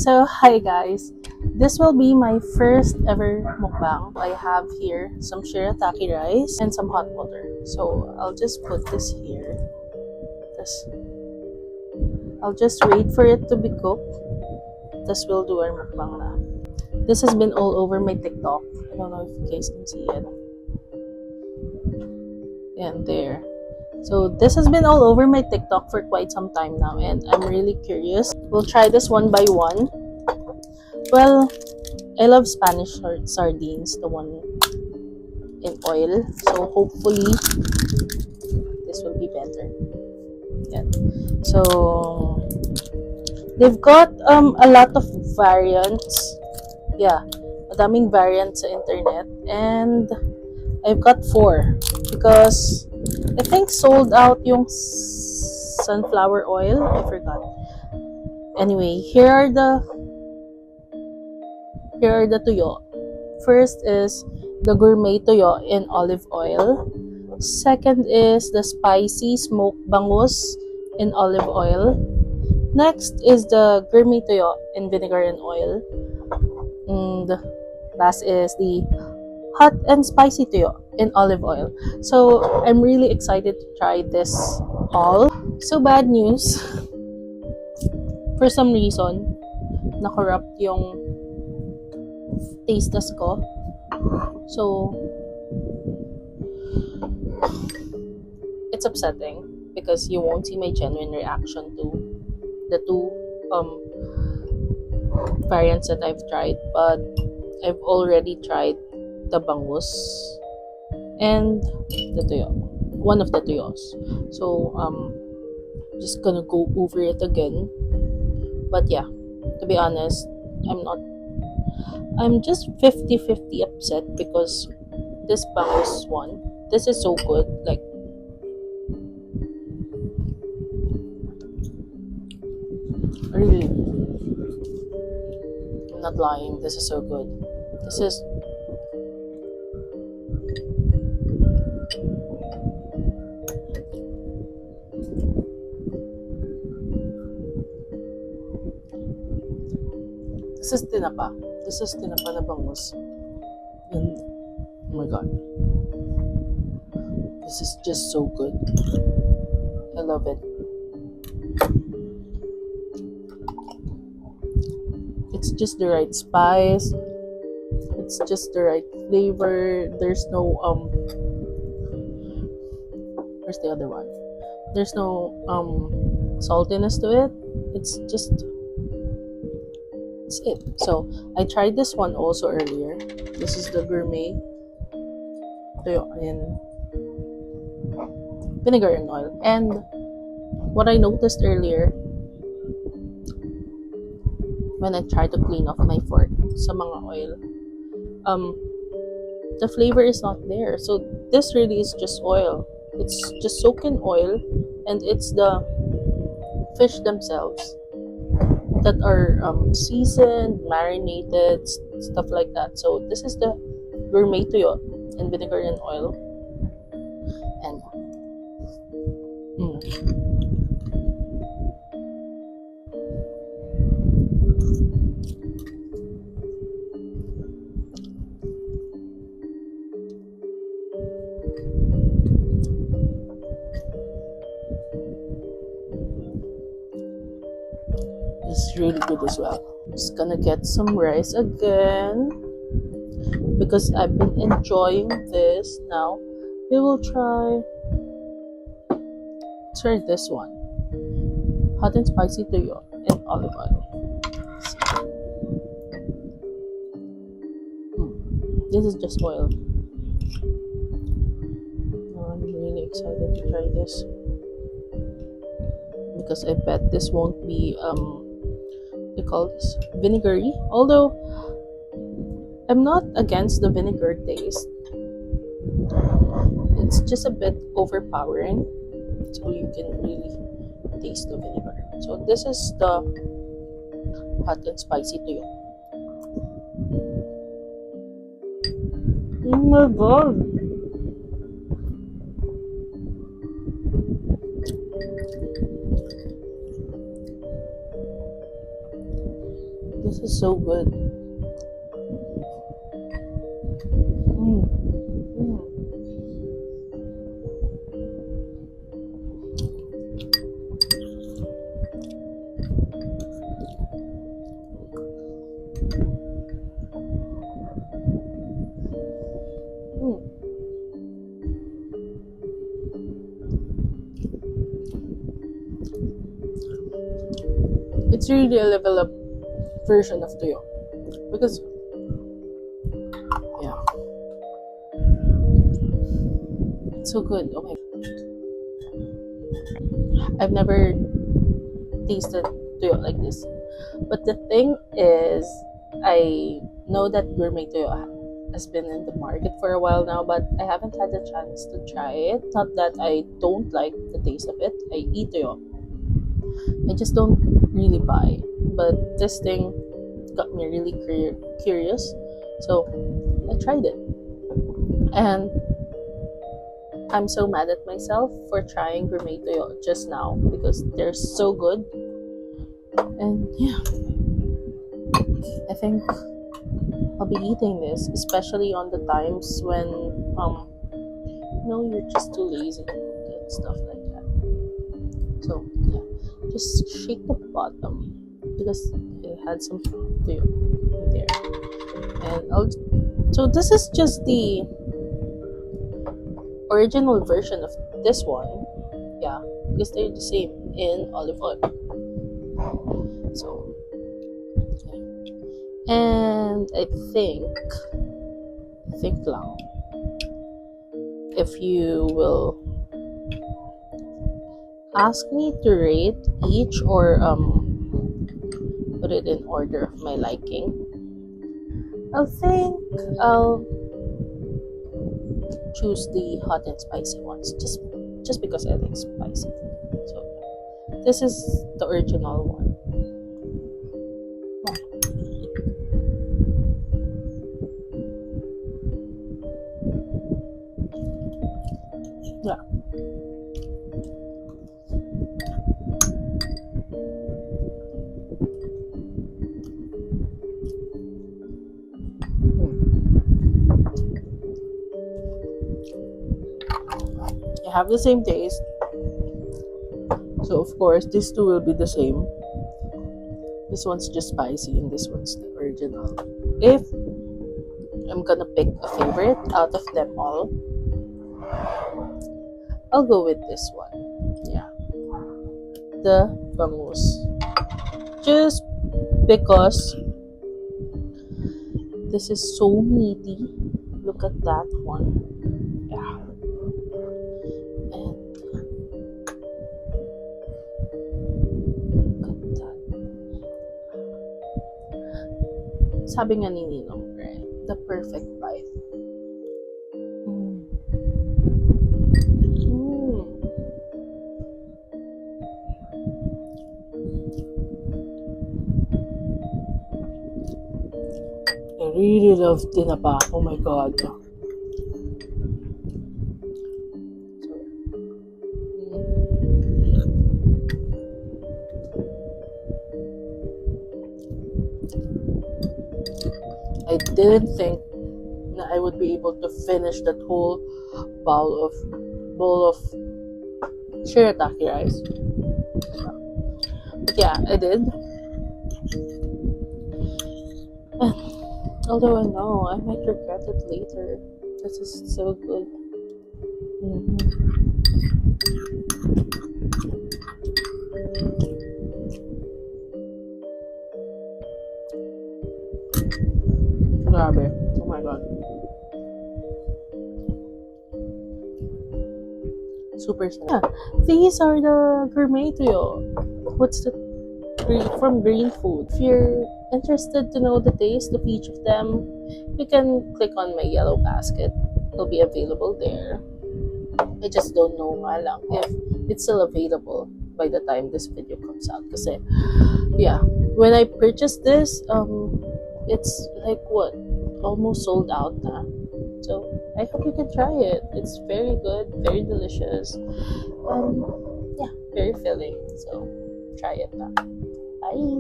So, hi guys. This will be my first ever mukbang. I have here some shirataki rice and some hot water. So, I'll just put this here. I'll just wait for it to be cooked. This will do our mukbang na. This has been all over my TikTok. I don't know if you guys can see it. And there. So this has been all over my TikTok for quite some time now, and I'm really curious. We'll try this one by one. Well, I love Spanish sardines, the one in oil. So hopefully this will be better. Yeah. So they've got a lot of variants. Yeah, madaming variants sa internet, and I've got 4 because I think sold out yung sunflower oil. I forgot. Anyway, here are the tuyo. First is the gourmet tuyo in olive oil. Second is the spicy smoked bangus in olive oil. Next is the gourmet tuyo in vinegar and oil. And last is the hot and spicy tuyo in olive oil. So I'm really excited to try this all. So bad news. For some reason, na-corrupt yung taste test ko. So it's upsetting because you won't see my genuine reaction to the 2 variants that I've tried, but I've already tried the bangus and the tuyo, one of the tuyos. So just gonna go over it again. But yeah, to be honest, I'm just 50-50 upset because this bangus one, this is so good. Like, really, I'm not lying, this is so good. This is tinapa na bangus. And oh my god, this is just so good. I love it. It's just the right spice. It's just the right flavor. There's no where's the other one? There's no saltiness to it. It's it. So I tried this one also earlier. This is the gourmet tuyo in vinegar and oil. And what I noticed earlier when I tried to clean off my fork sa mga oil, the flavor is not there. So this really is just oil. It's just soaked in oil, and it's the fish themselves that are seasoned, marinated, stuff like that. So this is the gourmet tuyo in vinegar and oil. And it's really good as well. Just gonna get some rice again because I've been enjoying this. Now we will try this one, hot and spicy tuyo in olive oil. This is just oil. I'm really excited to try this because I bet this won't be they call this vinegary, although I'm not against the vinegar taste. It's just a bit overpowering, so you can really taste the vinegar. So this is the hot and spicy tuyo. Oh my god, This is so good. Mm. Mm. Mm. It's really a level up version of tuyo because yeah, it's so good. Oh my! I've never tasted tuyo like this. But the thing is, I know that gourmet tuyo has been in the market for a while now, but I haven't had the chance to try it. Not that I don't like the taste of it. I eat tuyo. I just don't really buy. But this thing got me really curious. So I tried it. And I'm so mad at myself for trying gourmet tuyo just now because they're so good. And yeah, I think I'll be eating this, especially on the times when you're just too lazy to cook and stuff like that. So yeah, just shake the bottom because it had some tuyo in there. And so this is just the original version of this one. Yeah, because they're the same in olive oil. So yeah. And I think lang, if you will ask me to rate each or put it in order of my liking, I think I'll choose the hot and spicy ones just because I like spicy. So this is the original one. Yeah. They have the same taste. So of course these two will be the same. This one's just spicy and this one's the original. If I'm gonna pick a favorite out of them all, I'll go with this one. Yeah. The bangus. Just because this is so meaty. Look at that one. Yeah. And look at that. Sabi nga ni Ninong, right? The perfect bite. I really love tinapa. Oh my god. I didn't think that I would be able to finish that whole bowl of shirataki rice. But yeah, I did. And although I know I might regret it later. This is so good. Grabe. Oh my god. Super sad. Yeah, these are the gourmet tuyo. What's the from Greenfood? If you're interested to know the taste of each of them, you can click on my yellow basket. It'll be available there. I just don't know lang if it's still available by the time this video comes out. Kasi, yeah, when I purchased this, it's like what? Almost sold out na. So, I hope you can try it. It's very good, very delicious. Yeah, very filling. So, try it na. Bye!